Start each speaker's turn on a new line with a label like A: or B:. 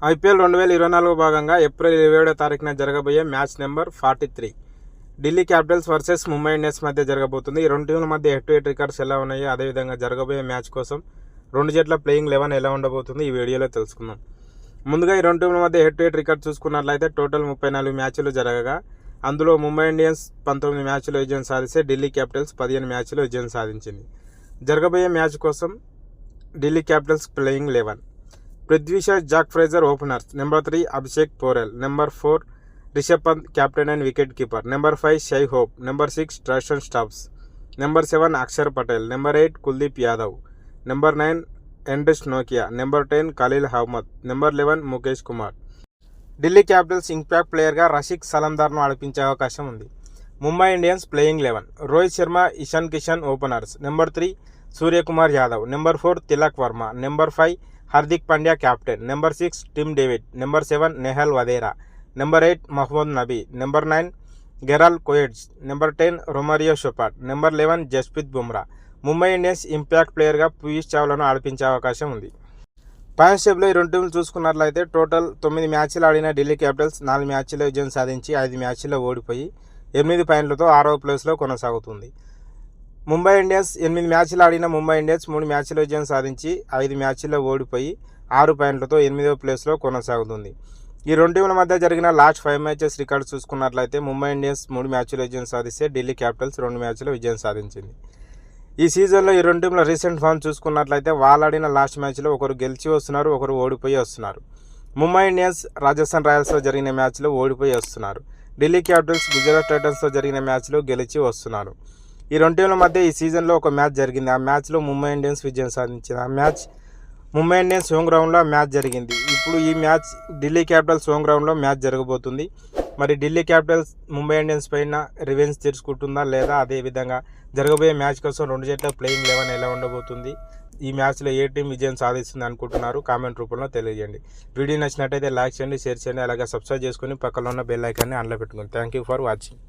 A: IPL 2024 భాగంగా April 27వ తారీఖున జరగబోయే match number 43 Delhi Capitals versus Mumbai Indians మధ్య జరగబోతుంది. ఈ రెండు టీంల మధ్య హెడ్ టు హెడ్ రికార్డ్స్ ఎలా ఉన్నాయో, అదేవిధంగా జరగబోయే మ్యాచ్ కోసం రెండు జట్ల ప్లేయింగ్ 11 ఎలా ఉండబోతుంది ఈ వీడియోలో తెలుసుకుందాం. ముందుగా ఈ రెండు టీంల మధ్య హెడ్ టు హెడ్ రికార్డ్ చూసుకున్నట్లయితే టోటల్ 34 మ్యాచ్లు జరగగా అందులో ముంబై ఇండియన్స్ 19 మ్యాచ్లో విజయం సాధిస్తే ఢిల్లీ క్యాపిటల్స్ 15 మ్యాచ్లో విజయం సాధించింది. జరగబోయే మ్యాచ్ కోసం Delhi Capitals playing 11. Prithvi Shaw, Jake Fraser openers. Number 3 Abhishek Porel. Number 4 Rishabh Pant captain and wicket keeper. Number 5 Shai Hope. Number 6 Tristan Stubbs. Number 7 Axar Patel. Number 8 Kuldeep Yadav. Number 9 ఎండ్రిస్ నోకియా. Number 10 Khaleel Ahmed. Number 11 Mukesh Kumar. Delhi Capitals impact ప్లేయర్గా రషీద్ సలందార్ను ఆడిపించే అవకాశం ఉంది. Mumbai Indians playing 11. Rohit Sharma, Ishan Kishan openers. Number 3 Suryakumar Yadav. Number 4 Tilak Varma. Number 5 Hardik Pandya captain. Number 6 Tim David. Number 7 Nehal Wadhera. Number 8 Mohammad Nabi. Number 9 గెరాల్ Coetzee. Number 10 Romario Shepherd. Number 11 Jasprit Bumrah. Mumbai Indians impact ప్లేయర్గా పీయూష్ చావ్లాను ఆడిపించే అవకాశం ఉంది. పాయింట్స్ టేబుల్లో ఈ రెండు టీంలు చూసుకున్నట్లయితే టోటల్ 9 మ్యాచ్లు ఆడిన ఢిల్లీ క్యాపిటల్స్ 4 మ్యాచ్ల్లో విజయం సాధించి 5 మ్యాచ్ల్లో ఓడిపోయి 8 పాయింట్లతో 6వ ప్లేస్లో కొనసాగుతుంది. ముంబై ఇండియన్స్ 8 మ్యాచ్లు ఆడిన ముంబై ఇండియన్స్ 3 మ్యాచ్ల్లో విజయం సాధించి 5 మ్యాచ్ల్లో ఓడిపోయి 6 పాయింట్లతో 8వ ప్లేస్లో కొనసాగుతుంది. ఈ రెండు టీంల మధ్య జరిగిన లాస్ట్ 5 మ్యాచెస్ రికార్డు చూసుకున్నట్లయితే ముంబై ఇండియన్స్ 3 మ్యాచ్ల్లో విజయం సాధిస్తే ఢిల్లీ క్యాపిటల్స్ 2 మ్యాచ్ల్లో విజయం సాధించింది. ఈ సీజన్లో ఈ రెండు టీంల రీసెంట్ ఫామ్ చూసుకున్నట్లయితే వాళ్ళు ఆడిన లాస్ట్ మ్యాచ్లో ఒకరు గెలిచి వస్తున్నారు, ఒకరు ఓడిపోయి వస్తున్నారు. ముంబై ఇండియన్స్ రాజస్థాన్ రాయల్స్తో జరిగిన మ్యాచ్లో ఓడిపోయి వస్తున్నారు. ఢిల్లీ క్యాపిటల్స్ గుజరాత్ టైటన్స్తో జరిగిన మ్యాచ్లో గెలిచి వస్తున్నారు. ఈ రెండు టీంల మధ్య ఈ సీజన్లో ఒక మ్యాచ్ జరిగింది. ఆ మ్యాచ్లో ముంబై ఇండియన్స్ విజయం సాధించింది. ఆ మ్యాచ్ ముంబై ఇండియన్స్ హోమ్ గ్రౌండ్లో మ్యాచ్ జరిగింది. ఇప్పుడు ఈ మ్యాచ్ ఢిల్లీ క్యాపిటల్స్ హోమ్ గ్రౌండ్లో మ్యాచ్ జరగబోతుంది. మరి ఢిల్లీ క్యాపిటల్స్ ముంబై ఇండియన్స్ పైన రివెంజ్ తీర్చుకుంటుందా లేదా, అదేవిధంగా జరగబోయే మ్యాచ్ కోసం రెండు జట్ల ప్లేయింగ్ 11 ఎలా ఉండబోతుంది, ఈ మ్యాచ్లో ఏ టీం విజయం సాధిస్తుంది అనుకుంటున్నారు కామెంట్ రూపంలో తెలియజేయండి. వీడియో నచ్చినట్టయితే లైక్ చేయండి, షేర్ చేయండి, అలాగే సబ్స్క్రైబ్ చేసుకొని పక్కన ఉన్న బెల్ ఐకాన్ని ఆన్లో పెట్టుకోండి. Thank you for watching.